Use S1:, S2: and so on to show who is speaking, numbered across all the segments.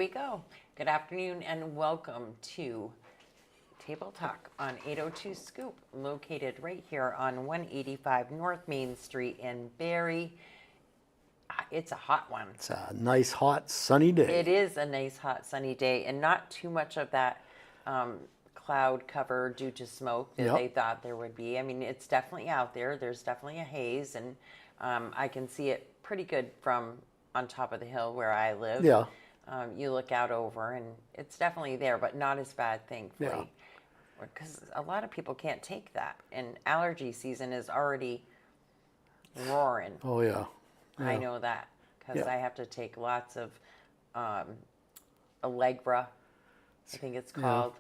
S1: we go. Good afternoon and welcome to Table Talk on 802 Scoop, located right here on 185 North Main Street in Barre. It's a hot one.
S2: It's a nice, hot, sunny day.
S1: It is a nice, hot, sunny day, and not too much of that cloud cover due to smoke that they thought there would be. I mean, it's definitely out there. There's definitely a haze, and I can see it pretty good from on top of the hill where I live.
S2: Yeah.
S1: You look out over, and it's definitely there, but not as bad, thankfully. Because a lot of people can't take that, and allergy season is already roaring.
S2: Oh, yeah.
S1: I know that because I have to take lots of Allegra, I think it's called,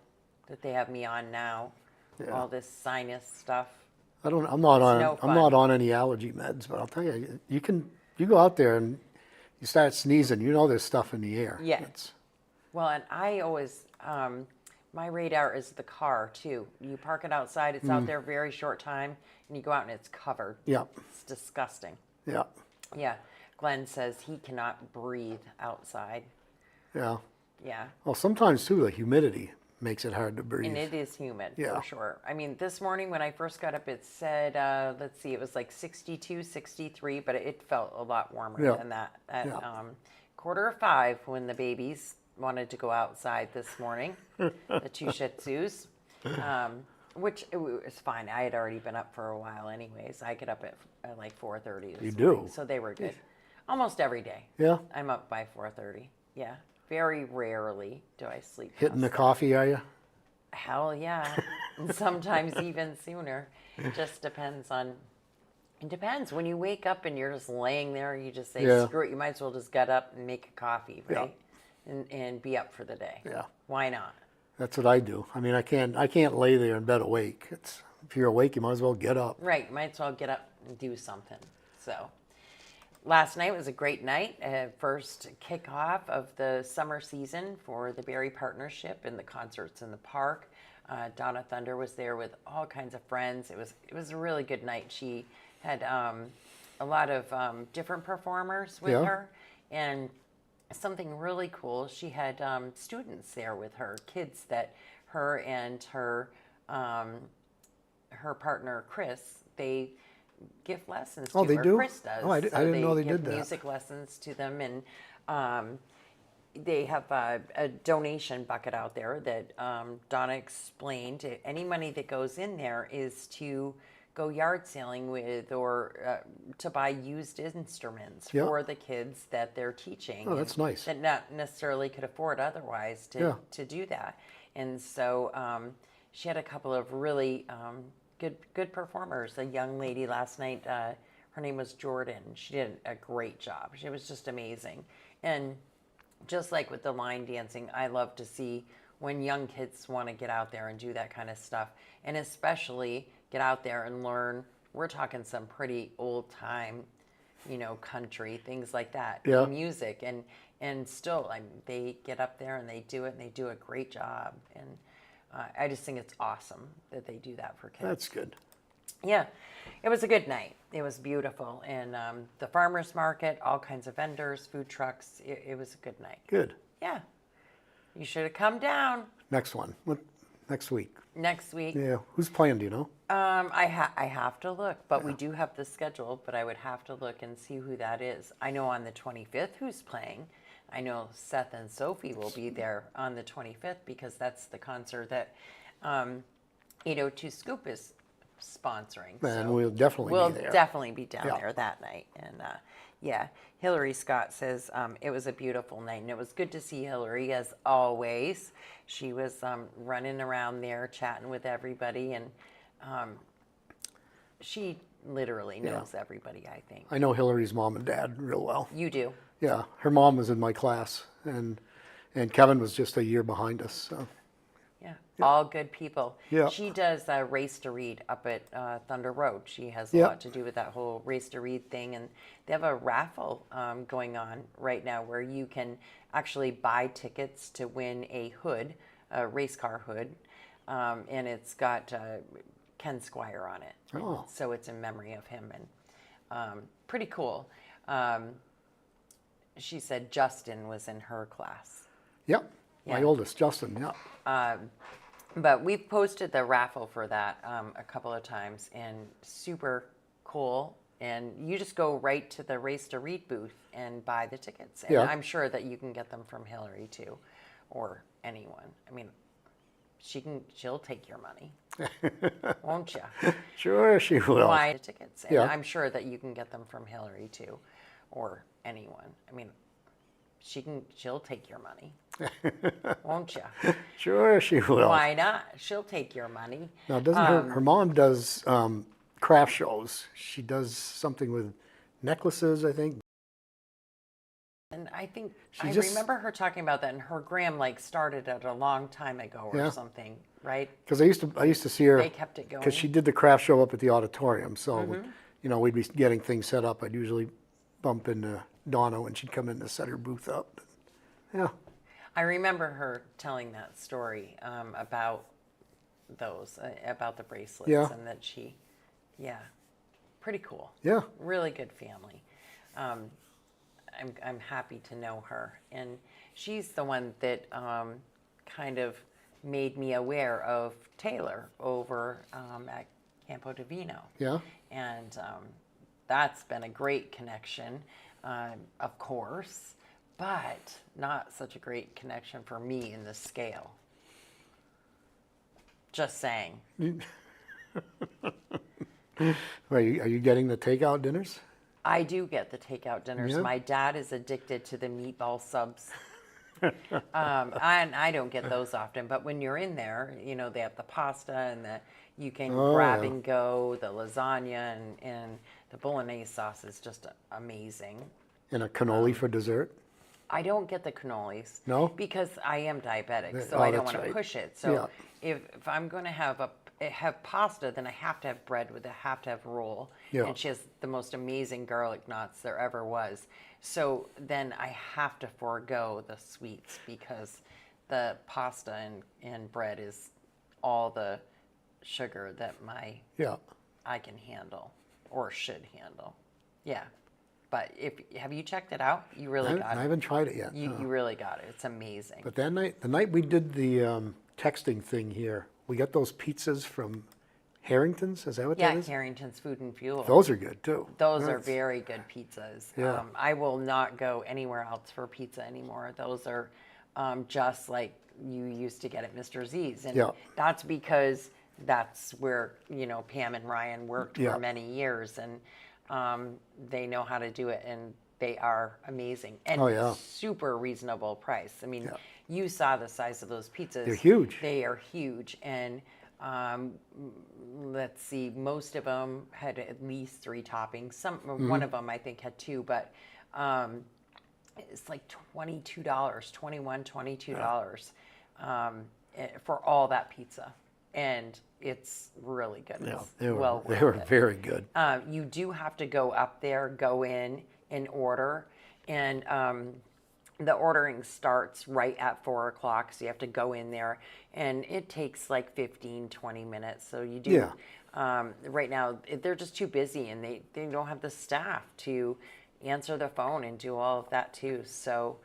S1: that they have me on now. All this sinus stuff.
S2: I'm not on any allergy meds, but I'll tell you, you go out there and you start sneezing, you know there's stuff in the air.
S1: Yeah. Well, and I always my radar is the car too. You park it outside, it's out there a very short time, and you go out and it's covered.
S2: Yeah.
S1: It's disgusting.
S2: Yeah.
S1: Yeah. Glenn says he cannot breathe outside.
S2: Yeah.
S1: Yeah.
S2: Well, sometimes too, the humidity makes it hard to breathe.
S1: And it is humid for sure. I mean, this morning when I first got up, it said, let's see, it was like 62, 63, but it felt a lot warmer than that. At 4:45 when the babies wanted to go outside this morning, the two Shih Tzus, which it was fine. I had already been up for a while anyways. I get up at like 4:30 this morning, so they were good. Almost every day.
S2: Yeah.
S1: I'm up by 4:30. Yeah. Very rarely do I sleep.
S2: Hitting the coffee, are you?
S1: Hell yeah. And sometimes even sooner. It just depends on, it depends. When you wake up and you're just laying there, you just say, screw it, you might as well just get up and make a coffee, right? And be up for the day.
S2: Yeah.
S1: Why not?
S2: That's what I do. I mean, I can't lay there in bed awake. If you're awake, you might as well get up.
S1: Right. You might as well get up and do something. So last night was a great night. First kickoff of the summer season for the Barre Partnership and the concerts in the park. Donna Thunder was there with all kinds of friends. It was a really good night. She had a lot of different performers with her, and something really cool. She had students there with her, kids that her and her partner Chris, they give lessons to
S2: they
S1: her.
S2: do?
S1: Chris does.
S2: Oh, I didn't know they did that.
S1: Music lessons to them, and they have a donation bucket out there that Donna explained. Any money that goes in there is to go yard sailing with, or to buy used instruments for the kids that they're teaching.
S2: Oh, that's nice.
S1: That not necessarily could afford otherwise to do that. And so she had a couple of really good performers. A young lady last night, her name was Jordan. She did a great job. She was just amazing. And just like with the line dancing, I love to see when young kids want to get out there and do that kind of stuff, and especially get out there and learn. We're talking some pretty old time, country, things like that, music, and still, they get up there and they do it, and they do a great job. And I just think it's awesome that they do that for kids.
S2: That's good.
S1: Yeah, it was a good night. It was beautiful. And the farmer's market, all kinds of vendors, food trucks. It was a good night.
S2: Good.
S1: Yeah. You should have come down.
S2: Next one. Next week.
S1: Next week.
S2: Yeah. Who's playing, do you know?
S1: I have to look, but we do have the schedule, but I would have to look and see who that is. I know on the 25th who's playing. I know Seth and Sophie will be there on the 25th because that's the concert that 802 Scoop is sponsoring.
S2: And
S1: so
S2: we'll definitely be there.
S1: We'll definitely be down there that night. And Hillary Scott says it was a beautiful night, and it was good to see Hillary as always. She was running around there chatting with everybody, and she literally knows everybody, I think.
S2: I know Hillary's mom and dad real well.
S1: You do?
S2: Yeah, her mom was in my class, and Kevin was just a year behind us. So.
S1: Yeah, all good people.
S2: Yeah.
S1: She does Race to Read up at Thunder Road. She has a lot to do with that whole Race to Read thing, and they have a raffle going on right now where you can actually buy tickets to win a hood, a race car hood, and it's got Ken Squire on it.
S2: Oh.
S1: So it's in memory of him, and pretty cool. She said Justin was in her class.
S2: Yep. My
S1: Yeah.
S2: oldest, Justin. Yeah.
S1: But we've posted the raffle for that a couple of times, and super cool. And you just go right to the Race to Read booth and buy the tickets. And
S2: Yeah.
S1: I'm sure that you can get them from Hillary too, or anyone. I mean, she'll take your money, won't you?
S2: Sure, she will.
S1: Buy the tickets. And
S2: Yeah.
S1: I'm sure that you can get them from Hillary too, or anyone. I mean, she'll take your money, won't you?
S2: Sure, she will.
S1: Why not? She'll take your money.
S2: Now, doesn't her mom does craft shows? She does something with necklaces, I think.
S1: And I think
S2: She
S1: I
S2: just-
S1: remember her talking about that, and her gram started it a long time ago or
S2: Yeah.
S1: something, right?
S2: Because I used to see her.
S1: They kept it going.
S2: Because she did the craft show up at the auditorium, so we'd be getting things set up. I'd usually bump into Donna when she'd come in to set her booth up. Yeah.
S1: I remember her telling that story about those, about the bracelets,
S2: Yeah.
S1: and that yeah, pretty cool.
S2: Yeah.
S1: Really good family. I'm happy to know her, and she's the one that kind of made me aware of Taylor over at Campo Divino.
S2: Yeah.
S1: And that's been a great connection, of course, but not such a great connection for me in the scale. Just saying.
S2: Are you getting the takeout dinners?
S1: I do get the takeout dinners.
S2: Yeah.
S1: My dad is addicted to the meatball subs. And I don't get those often, but when you're in there, they have the pasta and you can grab
S2: yeah.
S1: and go, the lasagna and the bolognese sauce is just amazing.
S2: And a cannoli for dessert?
S1: I don't get the cannolis.
S2: No?
S1: Because I am diabetic, so
S2: Oh,
S1: I don't
S2: that's
S1: want to
S2: right.
S1: push it. So
S2: Yeah.
S1: if I'm going to have pasta, then I have to have bread with it, I have to have roll.
S2: Yeah.
S1: And she has the most amazing garlic knots there ever was. So then I have to forego the sweets because the pasta and bread is all the sugar that
S2: Yeah.
S1: I can handle or should handle. Yeah. But have you checked it out? You really got it.
S2: I haven't tried it yet.
S1: You really got it. It's amazing.
S2: But that night, the night we did the texting thing here, we got those pizzas from Harrington's. Is that what that is?
S1: Carrington's Food and Fuel.
S2: Those are good too.
S1: Those are
S2: Nice.
S1: very good pizzas.
S2: Yeah.
S1: I will not go anywhere else for pizza anymore. Those are just like you used to get at Mr. Z's. And
S2: Yeah.
S1: that's because that's where, Pam and Ryan worked
S2: Yeah.
S1: for many years. And they know how to do it. And they are amazing. And
S2: Oh, yeah.
S1: super reasonable price. I mean,
S2: Yeah.
S1: you saw the size of those pizzas.
S2: They're huge.
S1: They are huge. And let's see, most of them had at least 3 toppings. One of them I think had 2, but it's like $22, $22 for all that pizza, and it's really good.
S2: Yeah,
S1: It's
S2: they were
S1: worth it.
S2: very good.
S1: You do have to go up there, go in and order, and the ordering starts right at 4 o'clock, so you have to go in there, and it takes like 15, 20 minutes. So you do.
S2: Yeah.
S1: Right now, they're just too busy, and they don't have the staff to answer the phone and do all of that too. So,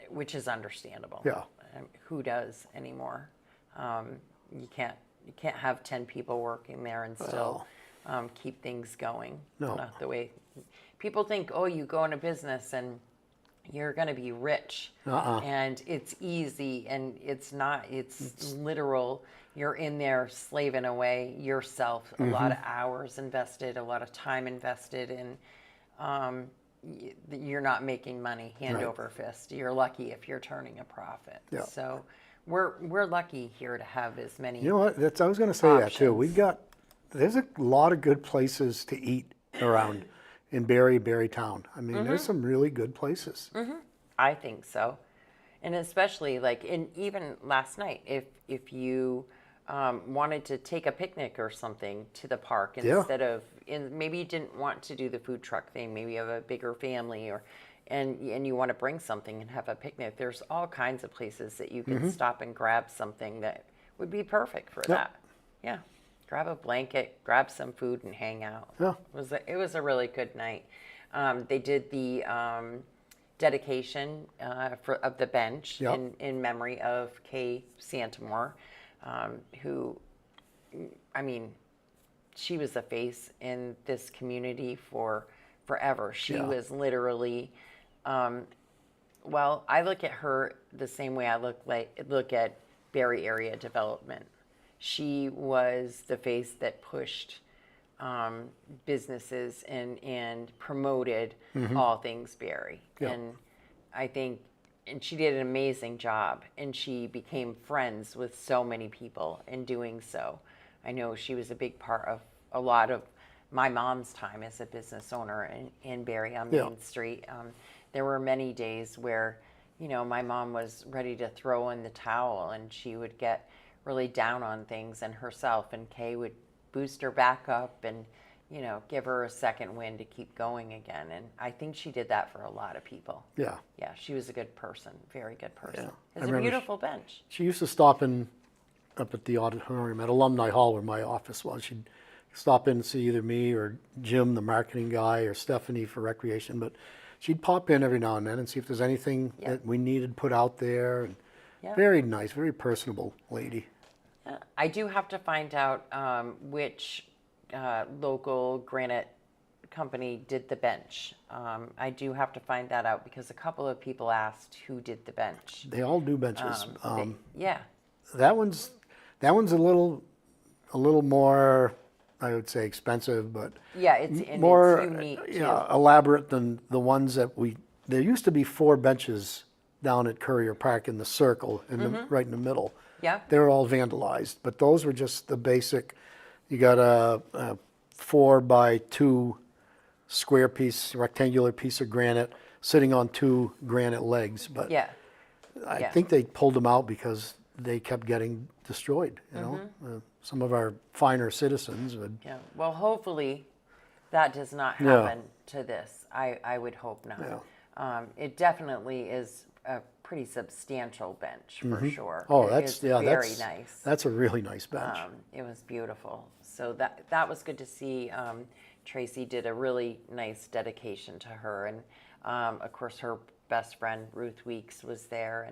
S1: which is understandable.
S2: Yeah.
S1: Who does anymore? You can't have 10 people working there and still keep things going.
S2: No.
S1: Not the way people think. Oh, you go into business and you're going to be rich, and it's easy, and it's not. It's literal. You're in there slaving away yourself. A lot of hours invested, a lot of time invested, and you're not making money hand over fist. You're lucky if you're turning a profit.
S2: Yeah.
S1: So we're lucky here to have as many.
S2: You know what? I was going to say that too. There's a lot of good places to eat around in Barre Town. I mean, there's some really good places.
S1: I think so, and especially even last night, if you wanted to take a picnic or something to the park instead of maybe you didn't want to do the food truck thing, maybe you have a bigger family and you want to bring something and have a picnic. There's all kinds of places that you can stop and grab something that would be perfect for that. Yeah. Grab a blanket, grab some food, and hang out.
S2: Yeah.
S1: It was a really good night. They did the dedication of the bench
S2: Yep.
S1: in memory of Kay Santamore, who, I mean, she was a face in this community for forever. She
S2: Yeah.
S1: was literally, well, I look at her the same way I look at Barre area development. She was the face that pushed businesses and promoted all things Barre.
S2: Yeah.
S1: And I think, and she did an amazing job, and she became friends with so many people in doing so. I know she was a big part of a lot of my mom's time as a business owner in Barre on
S2: Yeah.
S1: Main Street. There were many days where, my mom was ready to throw in the towel, and she would get really down on things and herself, and Kay would boost her back up and, give her a second wind to keep going again. And I think she did that for a lot of people.
S2: Yeah.
S1: Yeah, she was a good person, very good person.
S2: Yeah. I
S1: It's a
S2: remember
S1: beautiful bench.
S2: She used to stop in up at the auditorium at Alumni Hall where my office was. She'd stop in and see either me or Jim, the marketing guy, or Stephanie for recreation. But she'd pop in every now and then and see if there's anything
S1: Yeah.
S2: that we needed put out there. And
S1: Yeah.
S2: very nice, very personable lady.
S1: Yeah. I do have to find out which local granite company did the bench. I do have to find that out because a couple of people asked who did the bench.
S2: They all do benches.
S1: Yeah.
S2: That one's a little more, I would say, expensive, but
S1: Yeah, it's
S2: more
S1: unique too.
S2: elaborate than the ones that there used to be 4 benches down at Courier Park in the circle, right in the middle.
S1: Yeah.
S2: They were all vandalized, but those were just the basic. You got a 4x2 square piece, rectangular piece of granite sitting on 2 granite legs. But
S1: Yeah.
S2: I
S1: Yeah.
S2: think they pulled them out because they kept getting destroyed. Some of our finer citizens would.
S1: Yeah. Well, hopefully that does not
S2: Yeah.
S1: happen to this. I would hope not.
S2: Yeah.
S1: It definitely is a pretty substantial bench for sure.
S2: Oh,
S1: It's very nice.
S2: That's a really nice bench.
S1: It was beautiful. So that was good to see. Tracy did a really nice dedication to her, and of course her best friend Ruth Weeks was there,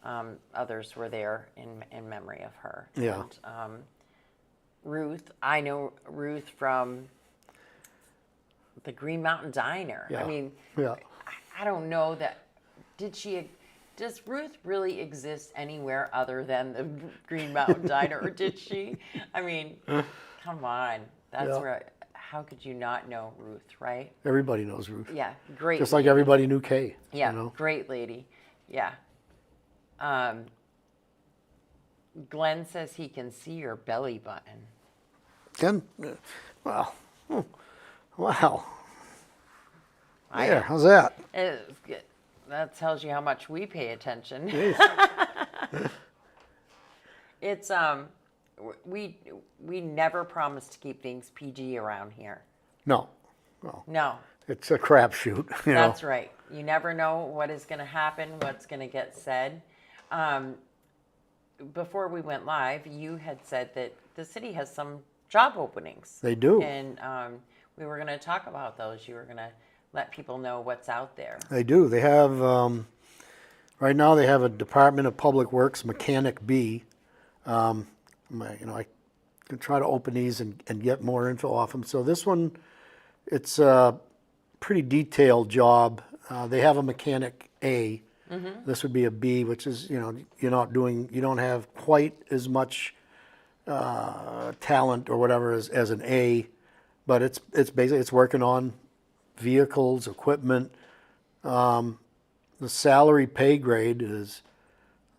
S1: and others were there in memory of her.
S2: Yeah.
S1: And, Ruth, I know Ruth from the Green Mountain Diner.
S2: Yeah.
S1: I mean,
S2: Yeah.
S1: I don't know that. Does Ruth really exist anywhere other than the Green Mountain Diner, or did she? I mean, come on. That's
S2: Yeah.
S1: where. How could you not know Ruth, right?
S2: Everybody knows Ruth.
S1: Yeah, great.
S2: Just like everybody knew Kay.
S1: Yeah, great lady. Yeah. Glenn says he can see your belly button.
S2: Then, well, wow.
S1: I-
S2: There, how's that?
S1: It's good. That tells you how much we pay attention.
S2: Jeez.
S1: It's we never promise to keep things PG around here.
S2: No,
S1: No,
S2: it's a crapshoot. You know.
S1: that's right. You never know what is going to happen, what's going to get said. Before we went live, you had said that the city has some job openings.
S2: They do.
S1: And we were going to talk about those. You were going to let people know what's out there.
S2: They do. They have, right now they have a Department of Public Works Mechanic B. I can try to open these and get more info off them. So this one, it's a pretty detailed job. They have a Mechanic A. Mm-hmm. This would be a B, which is, you don't have quite as much talent or whatever as an A, but it's basically, it's working on vehicles, equipment. The salary pay grade is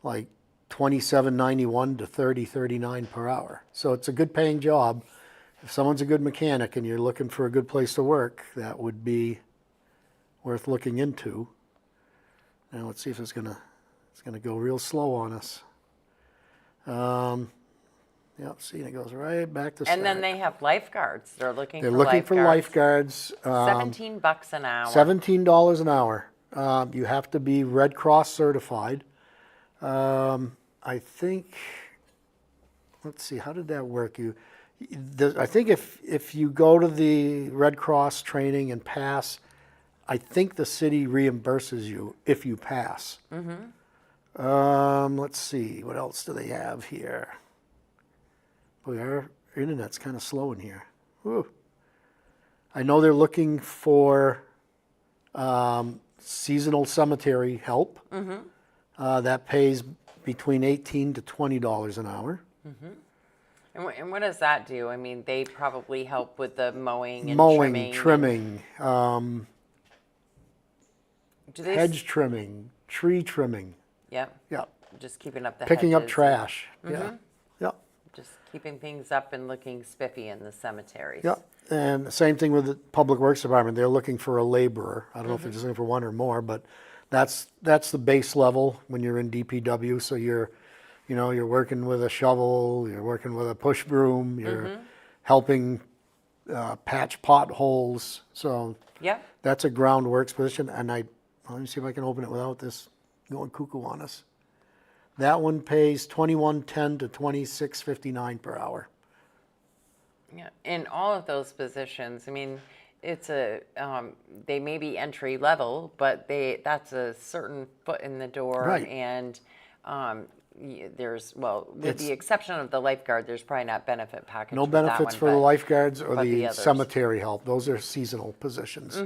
S2: like $27.91 to $30.39 per hour. So it's a good paying job. If someone's a good mechanic and you're looking for a good place to work, that would be worth looking into. Now let's see if it's gonna go real slow on us. Yep, see, it goes right back to start.
S1: And then they have lifeguards. They're looking
S2: They're
S1: for
S2: looking
S1: lifeguards.
S2: for lifeguards.
S1: $17 an hour.
S2: $17 an hour. You have to be Red Cross certified. I think, let's see, how did that work? I think if you go to the Red Cross training and pass I think the city reimburses you if you pass. Let's see, what else do they have here? Boy, our internet's kind of slow in here. Whew. I know they're looking for seasonal cemetery help. That pays between $18 to $20 an hour.
S1: And what does that do? I mean, they probably help with the mowing and
S2: Mowing,
S1: trimming. Do they?
S2: Hedge trimming, tree trimming.
S1: Yep.
S2: Yep.
S1: Just keeping up the
S2: Picking up
S1: hedges
S2: trash. Yeah. Yep.
S1: just keeping things up and looking spiffy in the cemeteries.
S2: Yep. And the same thing with the Public Works Department. They're looking for a laborer. I don't know if they're just looking for one or more, but that's the base level when you're in DPW. So you're working with a shovel, you're working with a push broom, you're helping patch potholes. So
S1: Yep.
S2: that's a groundworks position. And let me see if I can open it without this going cuckoo on us. That one pays $21.10 to $26.59 per hour.
S1: Yeah. In all of those positions, I mean, it's they may be entry level, but that's a certain foot in the door.
S2: Right.
S1: And with the exception of the lifeguard, there's probably not benefit package.
S2: No
S1: with that
S2: benefits
S1: one,
S2: for the
S1: but
S2: lifeguards or
S1: but the
S2: the
S1: others.
S2: cemetery help. Those are seasonal positions.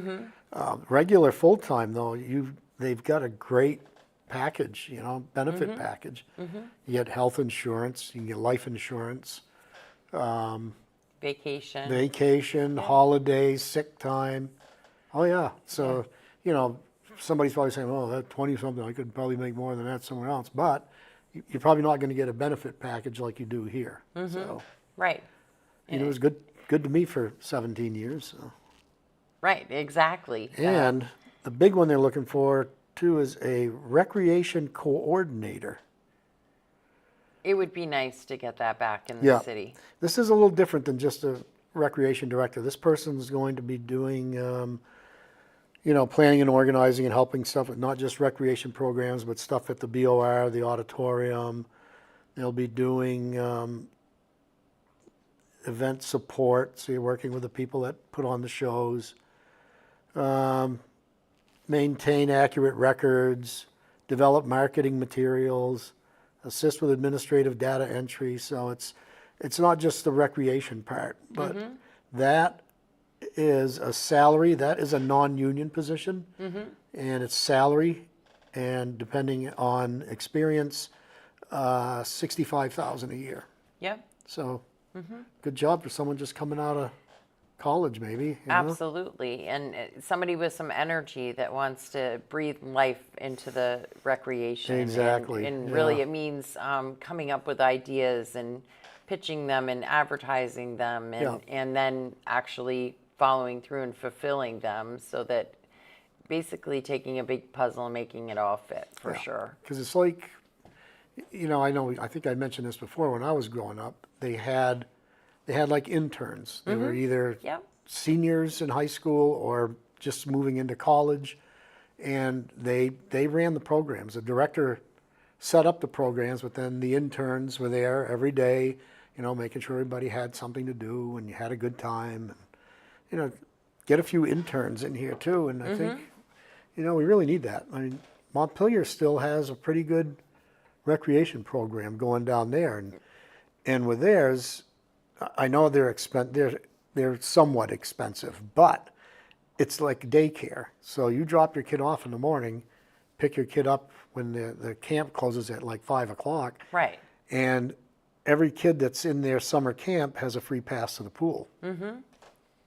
S2: Regular full-time though, they've got a great package, benefit package. You get health insurance, you can get life insurance,
S1: Vacation.
S2: holidays, sick time. Oh yeah. So, somebody's probably saying, oh, that 20-something, I could probably make more than that somewhere else. But you're probably not going to get a benefit package like you do here. So,
S1: Right.
S2: it was good to me for 17 years. So.
S1: Right, exactly.
S2: And the big one they're looking for too is a recreation coordinator.
S1: It would be nice to get that back in the city.
S2: This is a little different than just a recreation director. This person's going to be doing, planning and organizing and helping stuff with not just recreation programs, but stuff at the BOR, the auditorium. They'll be doing event support, so you're working with the people that put on the shows. Maintain accurate records, develop marketing materials, assist with administrative data entry. So it's not just the recreation part, but that is a salary. That is a non-union position, and it's salary, and depending on experience, $65,000 a year.
S1: Yep.
S2: So good job for someone just coming out of college, maybe.
S1: Absolutely. And somebody with some energy that wants to breathe life into the recreation.
S2: Exactly.
S1: And really it means coming up with ideas and pitching them and advertising them and then actually following through and fulfilling them, so that basically taking a big puzzle and making it all fit for sure.
S2: Because it's like, I think I mentioned this before, when I was growing up, they had like interns. They were either seniors in high school or just moving into college, and they ran the programs. The director set up the programs, but then the interns were there every day, making sure everybody had something to do and you had a good time. And, get a few interns in here too, and I think, we really need that. I mean, Montpelier still has a pretty good recreation program going down there, and with theirs, I know they're somewhat expensive, but it's like daycare. So you drop your kid off in the morning, pick your kid up when the camp closes at like 5 o'clock.
S1: Right.
S2: And every kid that's in their summer camp has a free pass to the pool.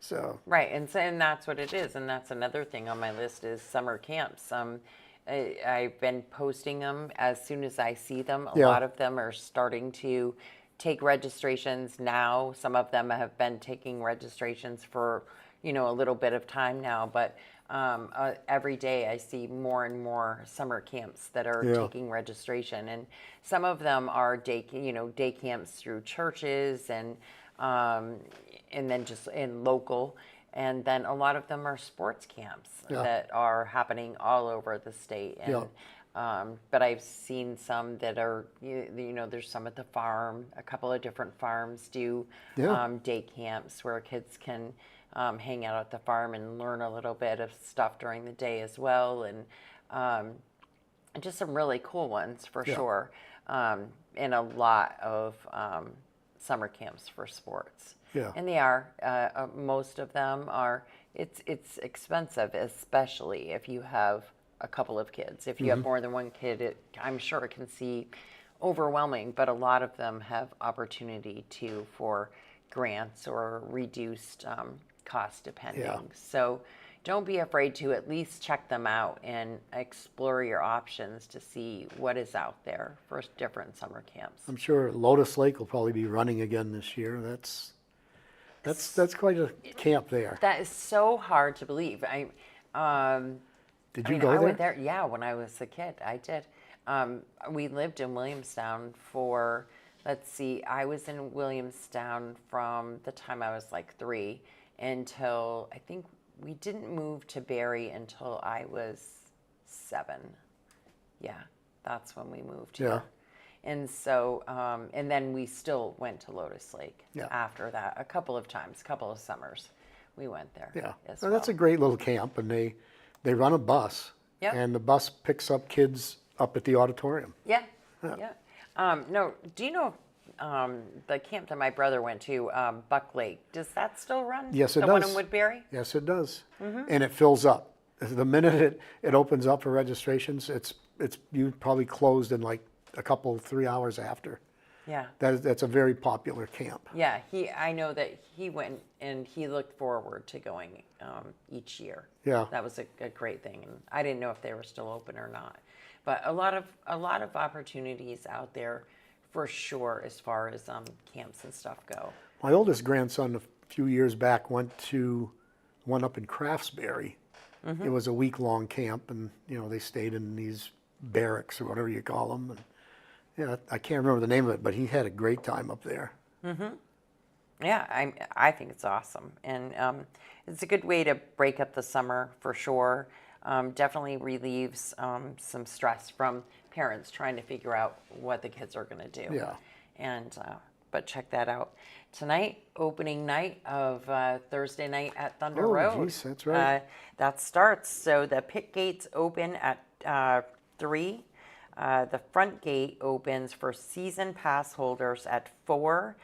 S2: So.
S1: Right, and that's what it is, and that's another thing on my list is summer camps. I've been posting them as soon as I see them. A lot of them are starting to take registrations now. Some of them have been taking registrations for a little bit of time now, but every day I see more and more summer camps that are taking registration, and some of them are day camps through churches and then just in local, and then a lot of them are sports camps that are happening all over the state. And but I've seen some that are, there's some at the farm. A couple of different farms do day camps where kids can hang out at the farm and learn a little bit of stuff during the day as well, and just some really cool ones for sure, and a lot of summer camps for sports.
S2: Yeah.
S1: And they are, most of them are, it's expensive, especially if you have a couple of kids. If you have more than one kid, I'm sure it can seem overwhelming, but a lot of them have opportunity for grants or reduced cost depending.
S2: Yeah.
S1: So don't be afraid to at least check them out and explore your options to see what is out there for different summer camps.
S2: I'm sure Lotus Lake will probably be running again this year. That's quite a camp there.
S1: That is so hard to believe.
S2: Did you go there?
S1: I went there, yeah, when I was a kid. I did. We lived in Williamstown for, let's see, I was in Williamstown from the time I was like 3 until, I think we didn't move to Barre until I was 7. Yeah, that's when we moved here.
S2: Yeah.
S1: And so, and then we still went to Lotus Lake
S2: Yeah.
S1: after that a couple of times, a couple of summers. We went there.
S2: Yeah,
S1: as
S2: well, that's a great little camp, and they run a bus,
S1: Yep.
S2: and the bus picks up kids up at the auditorium.
S1: Yeah, yeah. No, do you know the camp that my brother went to, Buck Lake? Does that still run?
S2: Yes, it
S1: the
S2: does.
S1: one in Woodbury?
S2: Yes, it does, and it fills up. The minute it opens up for registrations, it's you probably closed in like a couple 3 hours after.
S1: Yeah.
S2: That's a very popular camp.
S1: Yeah, I know that he went and he looked forward to going each year.
S2: Yeah.
S1: That was a great thing, and I didn't know if they were still open or not. But a lot of opportunities out there for sure as far as camps and stuff go.
S2: My oldest grandson a few years back went to one up in Craftsbury. It was a week-long camp, and they stayed in these barracks or whatever you call them. And yeah, I can't remember the name of it, but he had a great time up there.
S1: Yeah, I think it's awesome, and it's a good way to break up the summer for sure. Definitely relieves some stress from parents trying to figure out what the kids are going to do.
S2: Yeah.
S1: And but check that out tonight, opening night of Thursday night at Thunder Road.
S2: Oh, geez, that's right.
S1: That starts. So the pit gates open at 3. The front gate opens for season pass holders at 4.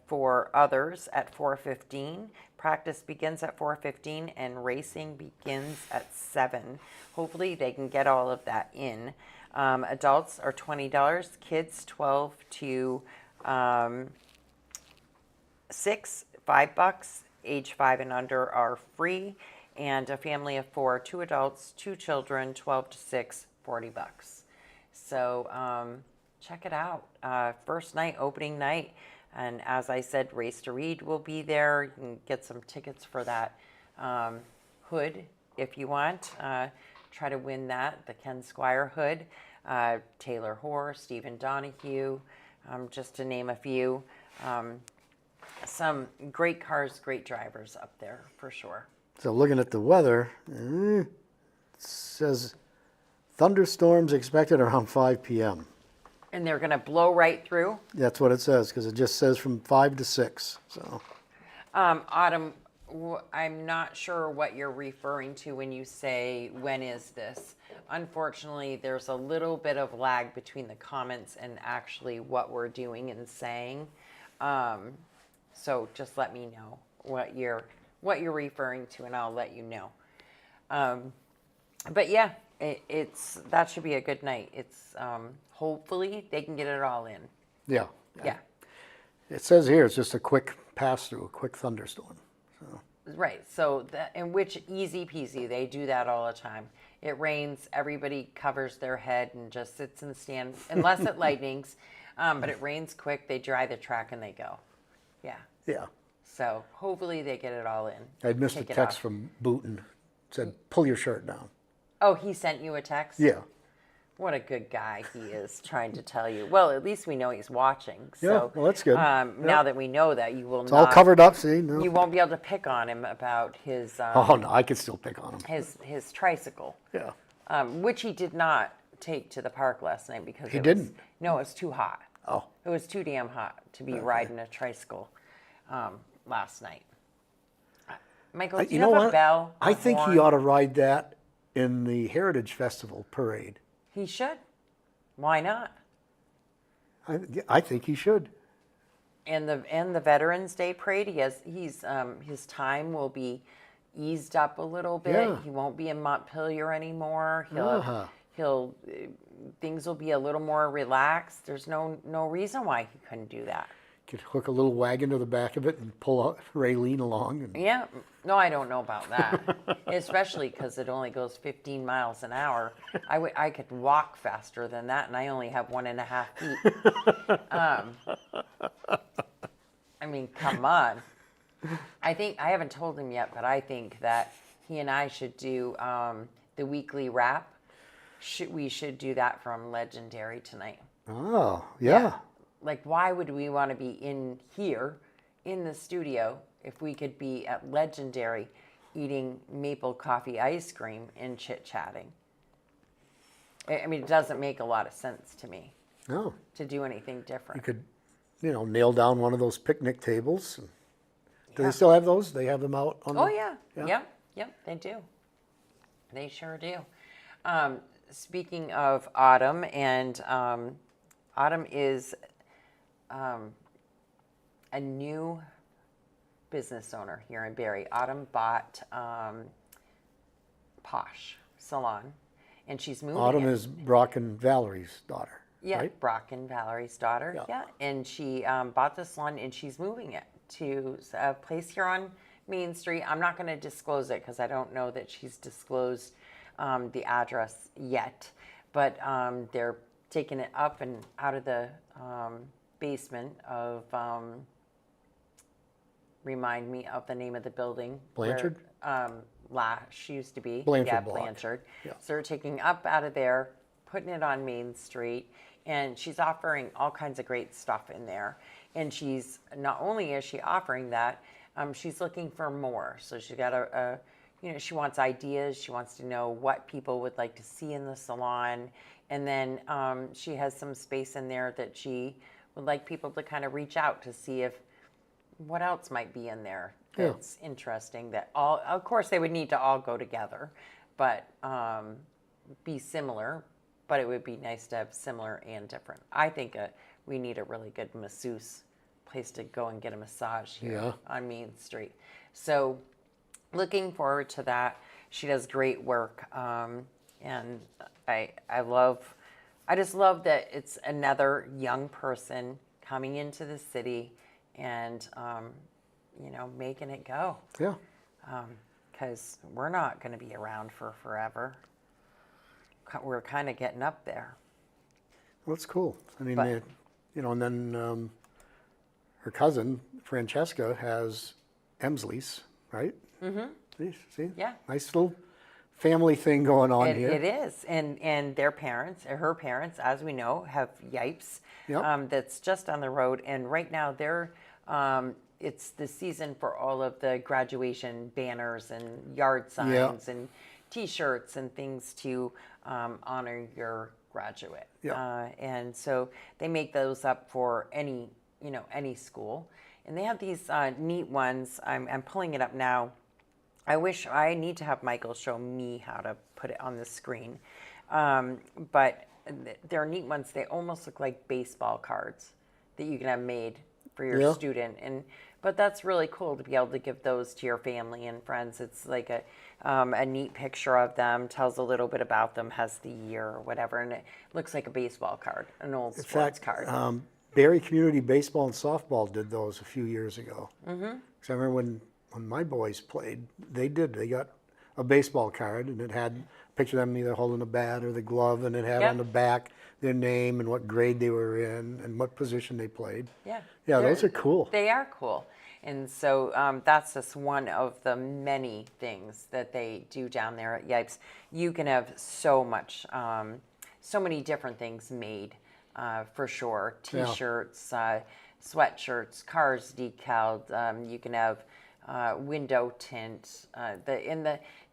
S1: For others at 4:15. Practice begins at 4:15 and racing begins at 7. Hopefully they can get all of that in. Adults are $20, kids 12 to 6, $5. Age 5 and under are free, and a family of 4, 2 adults, 2 children, 12 to 6, $40. So check it out. First night, opening night. And as I said, Race to Read will be there. You can get some tickets for that hood if you want. Try to win that, the Ken Squire hood. Taylor Hoare, Stephen Donahue, just to name a few. Some great cars, great drivers up there for sure.
S2: So looking at the weather, it says thunderstorms expected around 5 p.m.
S1: And they're going to blow right through.
S2: That's what it says, because it just says from 5 to 6. So,
S1: Autumn, I'm not sure what you're referring to when you say, when is this? Unfortunately, there's a little bit of lag between the comments and actually what we're doing and saying. So just let me know what you're referring to, and I'll let you know. But yeah, that should be a good night. It's hopefully they can get it all in.
S2: yeah.
S1: Yeah.
S2: It says here it's just a quick pass-through, a quick thunderstorm. So,
S1: Right. So in which easy peasy, they do that all the time. It rains, everybody covers their head and just sits in the stand, unless it lightnings. But it rains quick. They dry the track and they go. Yeah.
S2: yeah.
S1: So hopefully they get it all in.
S2: I missed a
S1: Take it
S2: text
S1: off.
S2: from Booton. Said, pull your shirt down.
S1: Oh, he sent you a text?
S2: Yeah.
S1: What a good guy he is, trying to tell you. Well, at least we know he's watching. So,
S2: Yeah, well, that's good.
S1: Now that we know that, you will
S2: It's
S1: not.
S2: all covered up, see? No.
S1: You won't be able to pick on him about his
S2: Oh, no, I could still pick on him.
S1: his tricycle,
S2: Yeah.
S1: which he did not take to the park last night because
S2: He
S1: it
S2: didn't?
S1: Was, no, it was too hot.
S2: Oh.
S1: It was too damn hot to be riding a tricycle last night. Michael, do
S2: You
S1: you
S2: know
S1: have a
S2: what?
S1: bell?
S2: I
S1: A
S2: think he
S1: horn?
S2: ought to ride that in the Heritage Festival parade.
S1: He should. Why not?
S2: I think he should.
S1: And the Veterans Day parade, his time will be eased up a little bit.
S2: Yeah.
S1: He won't be in Montpelier anymore.
S2: Uh-huh.
S1: He'll things will be a little more relaxed. There's no reason why he couldn't do that.
S2: Could hook a little wagon to the back of it and pull out Raylene along. And...
S1: Yeah, no, I don't know about that. Especially because it only goes 15 miles an hour. I could walk faster than that, and I only have 1.5 feet. I mean, come on. I haven't told him yet, but I think that he and I should do the weekly wrap. We should do that from Legendary tonight.
S2: Oh, yeah.
S1: Like, why would we want to be in here, in the studio, if we could be at Legendary eating maple coffee ice cream and chit-chatting? I mean, it doesn't make a lot of sense to me
S2: No.
S1: to do anything different.
S2: You could, nail down one of those picnic tables. Do
S1: Yeah.
S2: they still have those? They have them out on
S1: Oh,
S2: the...
S1: yeah. Yep, they do. They sure do. Speaking of Autumn, and Autumn is a new business owner here in Barre. Autumn bought Posh Salon, and she's moving
S2: Autumn
S1: it.
S2: is Brock and Valerie's daughter,
S1: Yeah,
S2: right?
S1: Brock and Valerie's daughter.
S2: Yeah.
S1: Yeah, and she bought the salon, and she's moving it to a place here on Main Street. I'm not going to disclose it because I don't know that she's disclosed the address yet, but they're taking it up and out of the basement of. Remind me of the name of the building.
S2: Blanchard?
S1: Where, she used to be.
S2: Blanchard
S1: Yeah,
S2: Block.
S1: Blanchard.
S2: Yeah.
S1: So they're taking up out of there, putting it on Main Street, and she's offering all kinds of great stuff in there. And she's, not only is she offering that, she's looking for more. So she's got she wants ideas. She wants to know what people would like to see in the salon. And then she has some space in there that she would like people to kind of reach out to see if what else might be in there that's interesting. That all, of course, they would need to all go together, but be similar. But it would be nice to have similar and different. I think we need a really good masseuse place to go and get a massage here on Main Street. So looking forward to that. She does great work, and I just love that it's another young person coming into the city and making it go.
S2: Yeah.
S1: Because we're not going to be around for forever. We're kind of getting up there.
S2: Well, that's cool. I mean,
S1: But-
S2: and then her cousin, Francesca, has Emsley's, right? Mm-hmm. See?
S1: Yeah.
S2: Nice little family thing going on here.
S1: It is. And their parents, her parents, as we know, have Yipes.
S2: Yep.
S1: That's just on the road. And right now they're it's the season for all of the graduation banners and yard signs and T-shirts and things to honor your graduate.
S2: Yeah.
S1: And so they make those up for any school. And they have these neat ones. I'm pulling it up now. I need to have Michael show me how to put it on the screen. But they're neat ones. They almost look like baseball cards that you can have made for your student. But that's really cool to be able to give those to your family and friends. It's like a neat picture of them, tells a little bit about them, has the year or whatever, and it looks like a baseball card, an old sports card.
S2: Barre Community Baseball and Softball did those a few years ago. Mm-hmm. Because I remember when my boys played, they got a baseball card, and it had a picture of them either holding a bat or the glove, and it had on the back their name and what grade they were in and what position they played.
S1: Yeah.
S2: Yeah, those are cool.
S1: They are cool. And so that's just one of the many things that they do down there at Yipes. You can have so many different things made for sure. T-shirts, sweatshirts, cars decaled. You can have window tint.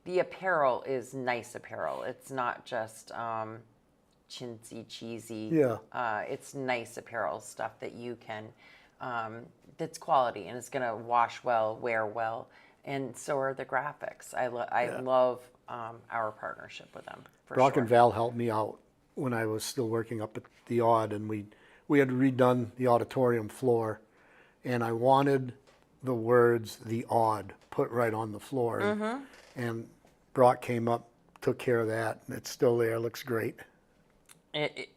S1: The apparel is nice apparel. It's not just chintzy, cheesy.
S2: Yeah.
S1: It's nice apparel stuff that you can, that's quality and it's going to wash well, wear well, and so are the graphics. I love our partnership with them, for
S2: Brock
S1: sure.
S2: and Val helped me out when I was still working up at the Odd, and we had redone the auditorium floor, and I wanted the words "the Odd" put right on the floor, and Brock came up, took care of that, and it's still there. Looks great.
S1: I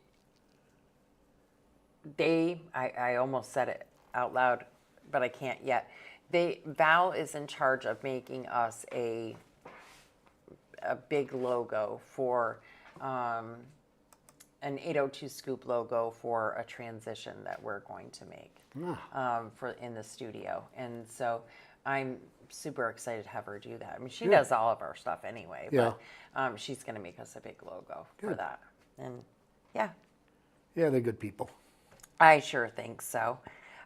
S1: almost said it out loud, but I can't yet. Val is in charge of making us a big logo for an 802 Scoop logo for a transition that we're going to make for in the studio, and so I'm super excited to have her do that. I mean, she does all of our stuff anyway, but she's going to make us a big logo for that, and yeah,
S2: they're good people.
S1: I sure think so.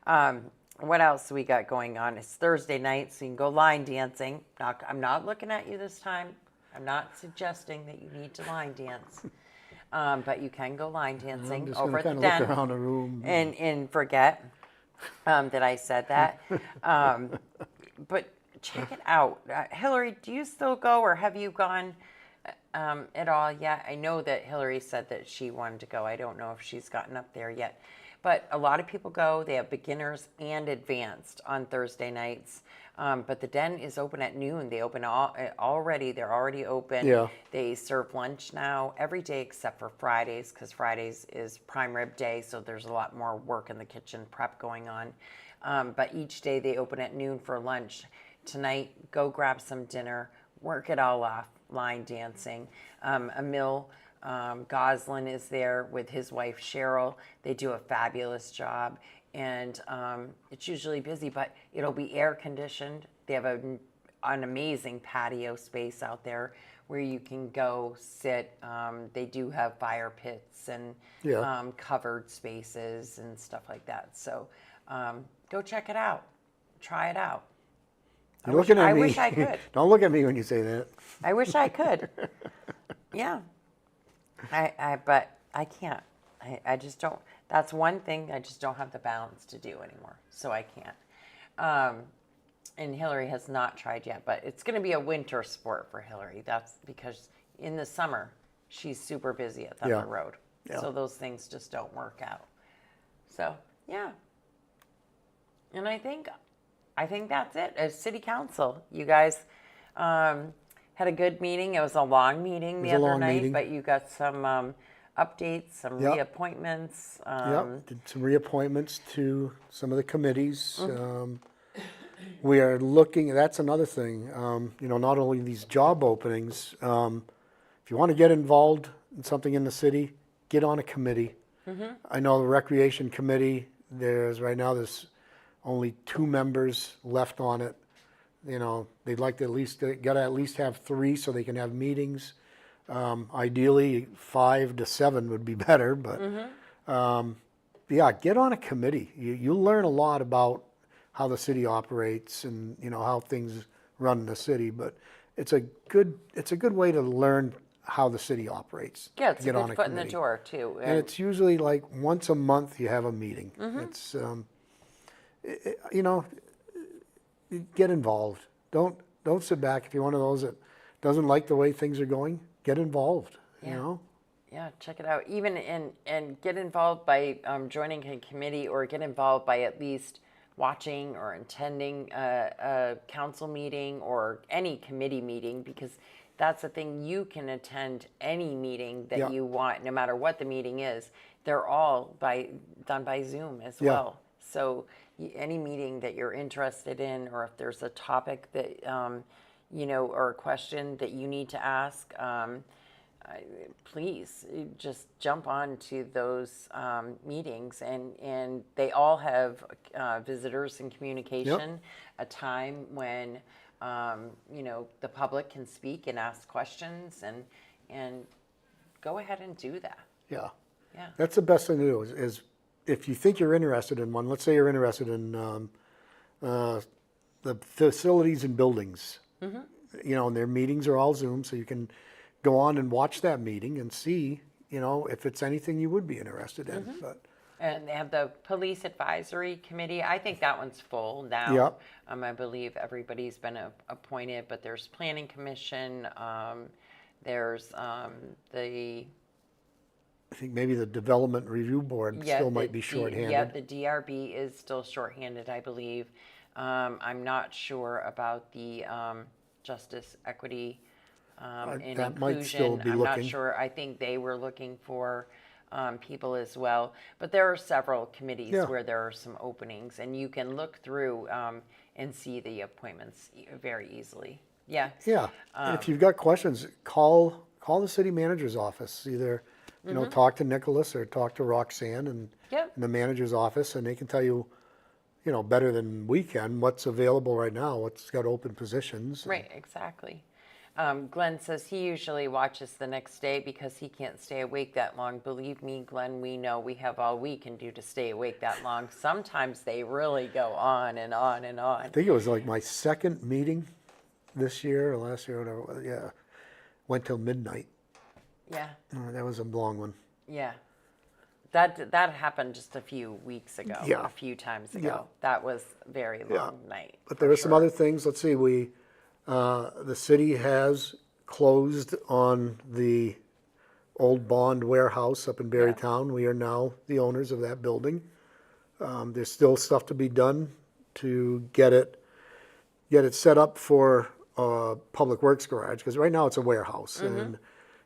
S1: What else we got going on? It's Thursday night, so you can go line dancing. I'm not looking at you this time. I'm not suggesting that you need to line dance, but you can go line dancing over at the den.
S2: Look around the room
S1: and forget that I said that. But check it out. Hillary, do you still go, or have you gone at all yet? I know that Hillary said that she wanted to go. I don't know if she's gotten up there yet. But a lot of people go. They have beginners and advanced on Thursday nights. But the den is open at noon. They open already. They're already open.
S2: Yeah.
S1: They serve lunch now every day except for Fridays, because Fridays is prime rib day, so there's a lot more work in the kitchen prep going on. But each day they open at noon for lunch. Tonight, go grab some dinner, work it all off, line dancing. Emil Goslin is there with his wife Cheryl. They do a fabulous job, and it's usually busy, but it'll be air conditioned. They have an amazing patio space out there where you can go sit. They do have fire pits and covered spaces and stuff like that. So go check it out. Try it out.
S2: You're looking at me.
S1: I wish I could.
S2: Don't look at me when you say that.
S1: I wish I could. Yeah. But I can't. I just don't. That's one thing I just don't have the balance to do anymore. So I can't. And Hillary has not tried yet, but it's going to be a winter sport for Hillary. That's because in the summer, she's super busy at Thunder Road. Yeah. So those things just don't work out. So, yeah. And I think that's it. As City Council, you guys had a good meeting. It was a long meeting the other night, but you got some updates, some reappointments.
S2: Did some reappointments to some of the committees. We are looking, that's another thing, not only these job openings, if you want to get involved in something in the city, get on a committee. I know the Recreation Committee, there's only 2 members left on it. They'd like to at least have 3 so they can have meetings. Ideally, 5 to 7 would be better, but get on a committee. You'll learn a lot about how the city operates and how things run in the city. But it's a good way to learn how the city operates.
S1: Yeah, it's a good foot in the door too.
S2: And it's usually like once a month you have a meeting. It's get involved. Don't sit back. If you're one of those that doesn't like the way things are going, get involved.
S1: Yeah, check it out. Even and get involved by joining a committee, or get involved by at least watching or attending a council meeting or any committee meeting, because that's the thing. You can attend any meeting that you want, no matter what the meeting is. They're all done by Zoom as well. So any meeting that you're interested in, or if there's a topic that or a question that you need to ask, please just jump on to those meetings, and they all have visitors and communication, a time when the public can speak and ask questions, and go ahead and do that.
S2: Yeah. That's the best thing to do is if you think you're interested in one, let's say you're interested in the facilities and buildings, and their meetings are all Zoom, so you can go on and watch that meeting and see, if it's anything you would be interested in. But
S1: And they have the Police Advisory Committee. I think that one's full now.
S2: Yep.
S1: I believe everybody's been appointed, but there's Planning Commission. There's the
S2: I think maybe the Development Review Board still might be
S1: Yeah,
S2: shorthanded.
S1: the DRB is still shorthanded, I believe. I'm not sure about the Justice, Equity, and
S2: that might still
S1: Inclusion.
S2: be
S1: I'm not
S2: looking.
S1: sure. I think they were looking for people as well. But there are several committees
S2: Yeah.
S1: where there are some openings, and you can look through and see the appointments very easily. Yeah.
S2: Yeah, and if you've got questions, call the city manager's office. Either, talk to Nicholas or talk to Roxanne
S1: Yep.
S2: in the manager's office, and they can tell you, better than we can, what's available right now, what's got open positions.
S1: Right, exactly. Glenn says he usually watches the next day because he can't stay awake that long. Believe me, Glenn, we know we have all we can do to stay awake that long. Sometimes they really go on and on and on.
S2: I think it was like my second meeting this year or last year, whatever it was. Yeah, went till midnight.
S1: Yeah,
S2: That was a long one.
S1: yeah. That happened just a few weeks ago,
S2: Yeah.
S1: a few times ago.
S2: Yeah.
S1: That was a very long night.
S2: But there
S1: for
S2: are some
S1: sure.
S2: other things. Let's see, the city has closed on the old bond warehouse up in Barrytown. We are now the owners of that building. There's still stuff to be done to get it set up for a public works garage, because right now it's a warehouse. And,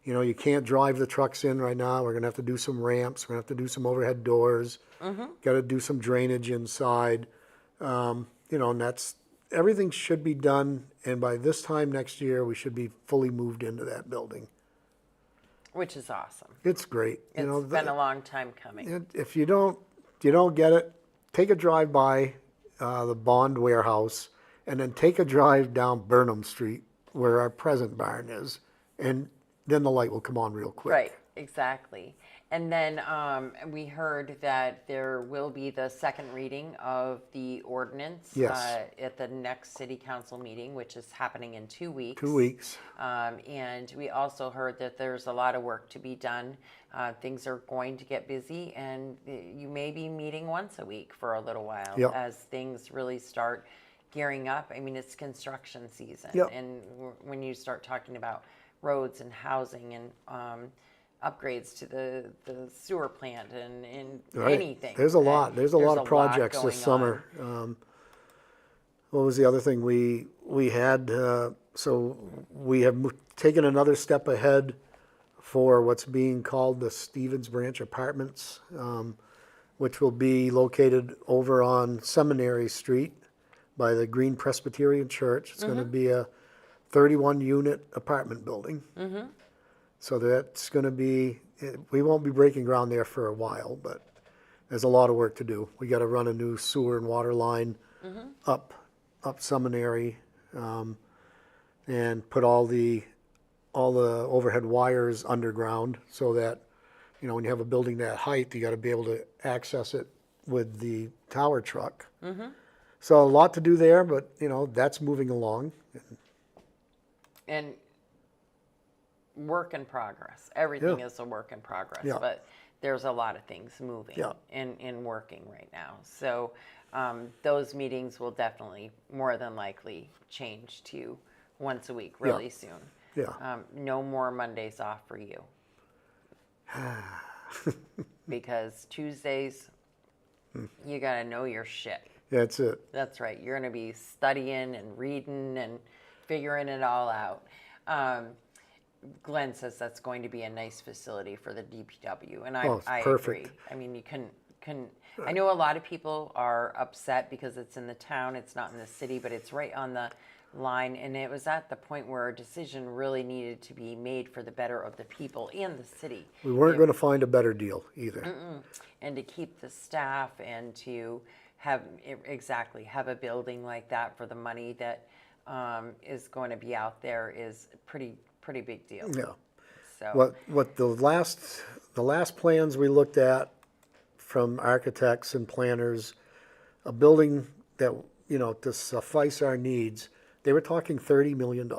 S2: you can't drive the trucks in right now. We're gonna have to do some ramps, we're gonna have to do some overhead doors. Gotta do some drainage inside. And everything should be done, and by this time next year, we should be fully moved into that building.
S1: Which is awesome.
S2: It's great.
S1: It's been a long time coming.
S2: If you don't get it, take a drive by the Bond Warehouse, and then take a drive down Burnham Street where our present barn is, and then the light will come on real quick.
S1: Right, exactly. And then we heard that there will be the second reading of the ordinance
S2: Yes.
S1: at the next city council meeting, which is happening in 2 weeks.
S2: 2 weeks.
S1: And we also heard that there's a lot of work to be done. Things are going to get busy, and you may be meeting once a week for a little while
S2: Yep.
S1: as things really start gearing up. I mean, it's construction season.
S2: Yep.
S1: And when you start talking about roads and housing and upgrades to the sewer plant and
S2: Right.
S1: anything.
S2: There's a lot. There's a lot of projects
S1: going
S2: this summer. What was the other thing we had? So we have taken another step ahead for what's being called the Stevens Branch Apartments, which will be located over on Seminary Street by the Green Presbyterian Church. It's going to be a 31-unit apartment building. So that's going to be, we won't be breaking ground there for a while, but there's a lot of work to do. We got to run a new sewer and water line up Seminary, and put all the overhead wires underground, so that, when you have a building that height, you got to be able to access it with the tower truck. So a lot to do there, but that's moving along.
S1: And work in progress. Everything is a work in progress,
S2: Yeah.
S1: but there's a lot of things moving
S2: Yeah.
S1: and working right now. So those meetings will definitely, more than likely, change to once a week really soon.
S2: Yeah.
S1: No more Mondays off for you. Because Tuesdays, you got to know your shit.
S2: That's it.
S1: That's right. You're going to be studying and reading and figuring it all out. Glenn says that's going to be a nice facility for the DPW, and
S2: Oh, it's
S1: I
S2: perfect.
S1: agree. I mean, you couldn't. I know a lot of people are upset because it's in the town, it's not in the city, but it's right on the line, and it was at the point where a decision really needed to be made for the better of the people and the city.
S2: We weren't going to find a better deal either.
S1: And to keep the staff and to have have a building like that for the money that is going to be out there is pretty big deal.
S2: Yeah.
S1: So
S2: What the last plans we looked at from architects and planners, a building that, to suffice our needs, they were talking $30 million.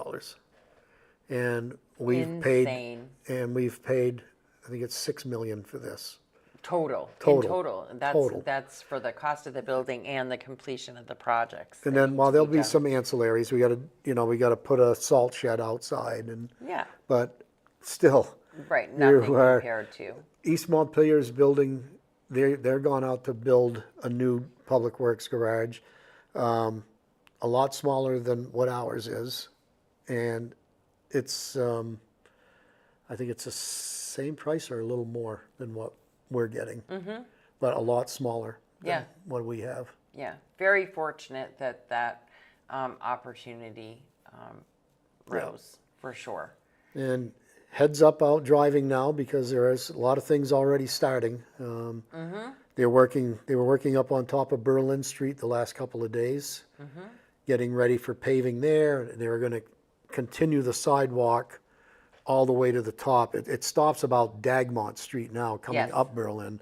S2: And we've
S1: Insane.
S2: paid, I think it's $6 million for this.
S1: Total. In
S2: Total.
S1: total.
S2: Total.
S1: That's for the cost of the building and the completion of the projects.
S2: And
S1: that
S2: then,
S1: need
S2: well,
S1: to
S2: there'll be
S1: done.
S2: some ancillaries. We got to put a salt shed outside,
S1: Yeah.
S2: but still,
S1: Right.
S2: you
S1: Nothing
S2: are
S1: compared to.
S2: East Montpelier's building. They're gone out to build a new public works garage, a lot smaller than what ours is, and it's I think it's the same price or a little more than what we're getting, but a lot smaller than
S1: Yeah.
S2: what we have.
S1: Yeah. Very fortunate that opportunity rose, for sure.
S2: And heads up out driving now because there is a lot of things already starting. They were working up on top of Berlin Street the last couple of days, getting ready for paving there. They were going to continue the sidewalk all the way to the top. It stops about Dagmont Street now, coming
S1: Yes.
S2: up Berlin.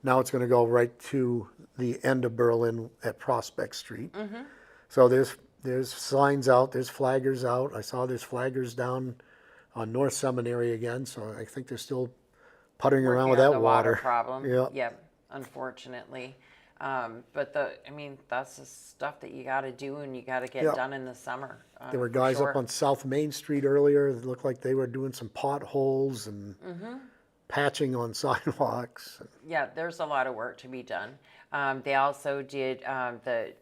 S2: Now it's going to go right to the end of Berlin at Prospect Street. So there's signs out, there's flaggers out. I saw there's flaggers down on North Seminary again, so I think they're still puttering around with
S1: Working on
S2: that
S1: the water
S2: water.
S1: problem.
S2: Yeah.
S1: Yep. Unfortunately. But that's the stuff that you got to do and you got to get
S2: Yeah.
S1: done in the summer.
S2: There were
S1: for
S2: guys
S1: sure.
S2: up on South Main Street earlier that looked like they were doing some potholes and patching on sidewalks.
S1: Yeah, there's a lot of work to be done. They also did,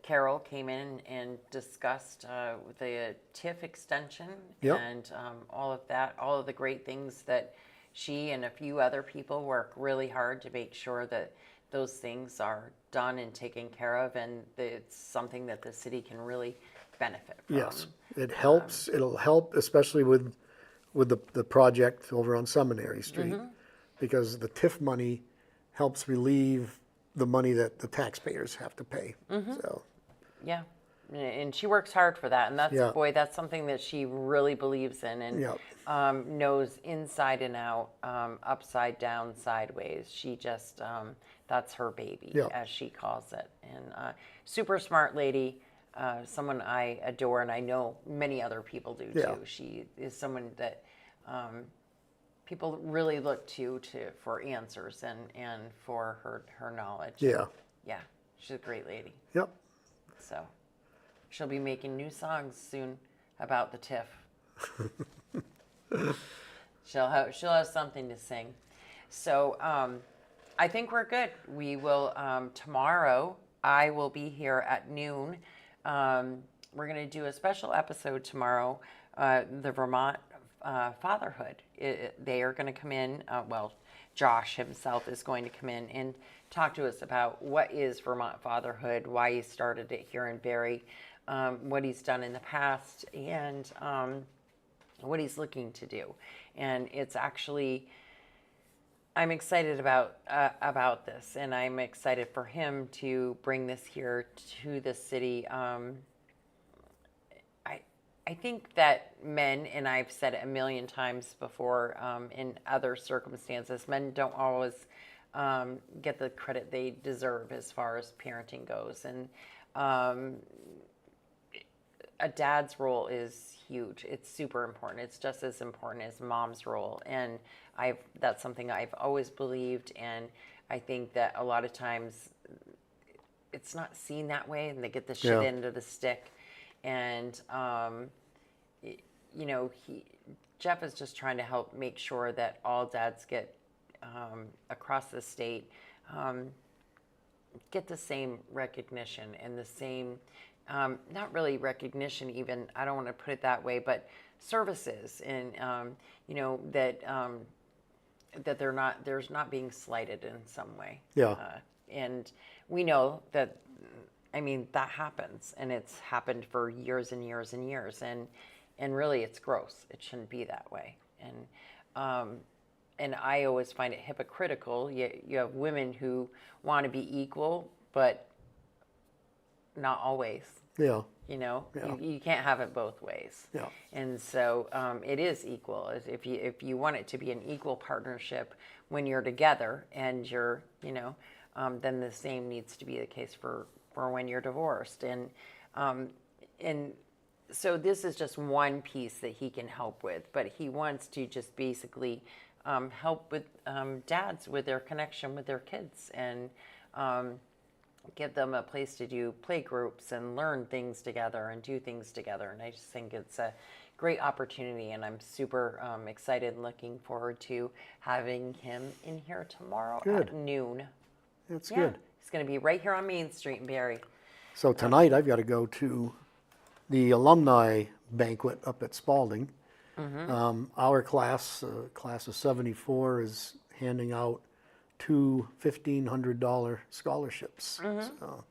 S1: Carol came in and discussed the TIF extension
S2: Yep.
S1: and all of that, all of the great things that she and a few other people work really hard to make sure that those things are done and taken care of, and it's something that the city can really benefit from.
S2: Yes, it helps. It'll help, especially with the project over on Seminary Street, because the TIF money helps relieve the money that the taxpayers have to pay. So,
S1: Yeah, and she works hard for that, and that's
S2: Yeah.
S1: that's something that she really believes in and
S2: Yeah.
S1: knows inside and out, upside down, sideways. She just that's her baby,
S2: Yeah.
S1: as she calls it, and super smart lady. Someone I adore, and I know many other people do too.
S2: Yeah.
S1: She is someone that people really look to for answers and for her knowledge.
S2: yeah,
S1: Yeah, she's a great lady.
S2: yep.
S1: So she'll be making new songs soon about the TIF. she'll have something to sing. So I think we're good. We will tomorrow. I will be here at noon. We're going to do a special episode tomorrow. The Vermont fatherhood. They are going to come in. Josh himself is going to come in and talk to us about what is Vermont fatherhood, why he started it here in Barre, what he's done in the past, and what he's looking to do. And it's actually, I'm excited about this, and I'm excited for him to bring this here to the city. I think that men, and I've said it a million times before in other circumstances, men don't always get the credit they deserve as far as parenting goes. And a dad's role is huge. It's super important. It's just as important as mom's role. And that's something I've always believed. And I think that a lot of times it's not seen that way, and they get the shit
S2: Yeah.
S1: end of the stick. And Jeff is just trying to help make sure that all dads get across the state get the same recognition and the same not really recognition, even, I don't want to put it that way, but services, and that there's not being slighted in some way.
S2: Yeah.
S1: And we know that, that happens, and it's happened for years and years and years, and really it's gross. It shouldn't be that way. And I always find it hypocritical. You have women who want to be equal, but not always.
S2: Yeah.
S1: Yeah. You can't have it both ways.
S2: Yeah.
S1: And so it is equal. If you want it to be an equal partnership when you're together, and you're, then the same needs to be the case for when you're divorced. And so this is just one piece that he can help with, but he wants to just basically help with dads with their connection with their kids, and give them a place to do play groups and learn things together and do things together. And I just think it's a great opportunity, and I'm super excited and looking forward to having him in here tomorrow at noon.
S2: That's good.
S1: He's going to be right here on Main Street in Barre.
S2: So tonight I've got to go to the alumni banquet up at Spalding. Our class, class of 74, is handing out 2 $1,500 scholarships. So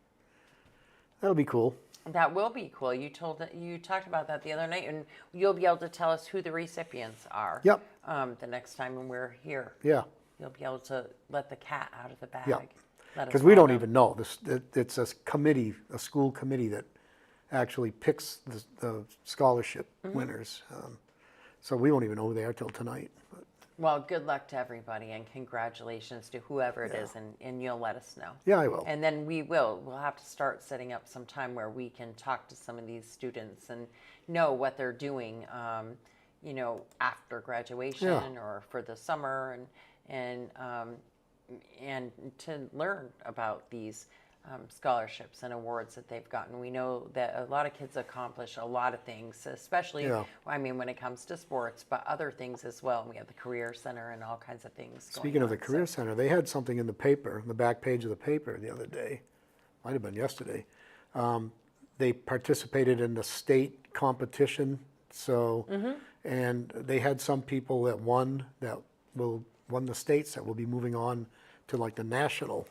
S2: that'll be cool.
S1: That will be cool. You talked about that the other night, and you'll be able to tell us who the recipients are.
S2: Yep.
S1: The next time when we're here.
S2: Yeah.
S1: You'll be able to let the cat out of the bag.
S2: Yeah.
S1: Let us
S2: Because we
S1: all
S2: don't
S1: know.
S2: even know. It's a committee, a school committee that actually picks the scholarship winners. So we won't even know who they are till tonight. But
S1: Well, good luck to everybody, and congratulations to whoever it is, and you'll let us know.
S2: yeah, I will.
S1: And then we'll have to start setting up some time where we can talk to some of these students and know what they're doing, after graduation or for the summer, and to learn about these scholarships and awards that they've gotten. We know that a lot of kids accomplish a lot of things, especially, when it comes to sports, but other things as well. We have the Career Center and all kinds of things going
S2: Speaking of the
S1: on,
S2: Career Center, they had something in the paper, the back page of the paper the other day, might have been yesterday. They participated in the state competition, so, and they had some people that won the states that will be moving on to like the national.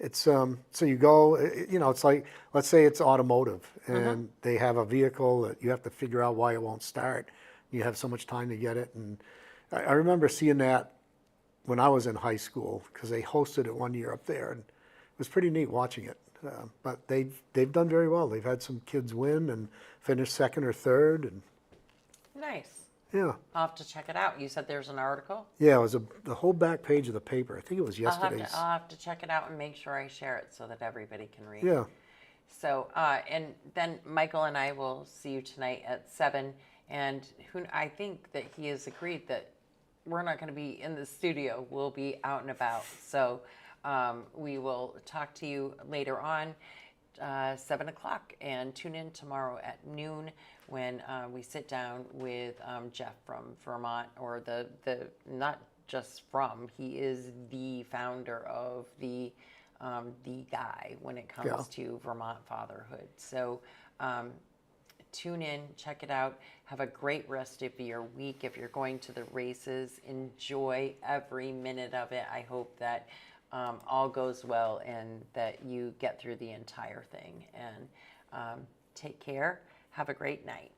S2: It's so you go, it's like, let's say it's automotive, and they have a vehicle that you have to figure out why it won't start. You have so much time to get it, and I remember seeing that when I was in high school, because they hosted it one year up there, and it was pretty neat watching it. But they've done very well. They've had some kids win and finish second or third, and
S1: Nice.
S2: yeah.
S1: I'll have to check it out. You said there's an article?
S2: Yeah, it was the whole back page of the paper. I think it was
S1: I'll
S2: yesterday's.
S1: have to check it out and make sure I share it so that everybody can read.
S2: Yeah.
S1: So, and then Michael and I will see you tonight at 7. And I think that he has agreed that we're not going to be in the studio. We'll be out and about. So we will talk to you later on, 7 o'clock. And tune in tomorrow at noon when we sit down with Jeff from Vermont, or the not just from, he is the founder of the guy when it comes to Vermont fatherhood. So tune in, check it out. Have a great rest of your week. If you're going to the races, enjoy every minute of it. I hope that all goes well and that you get through the entire thing. And take care. Have a great night.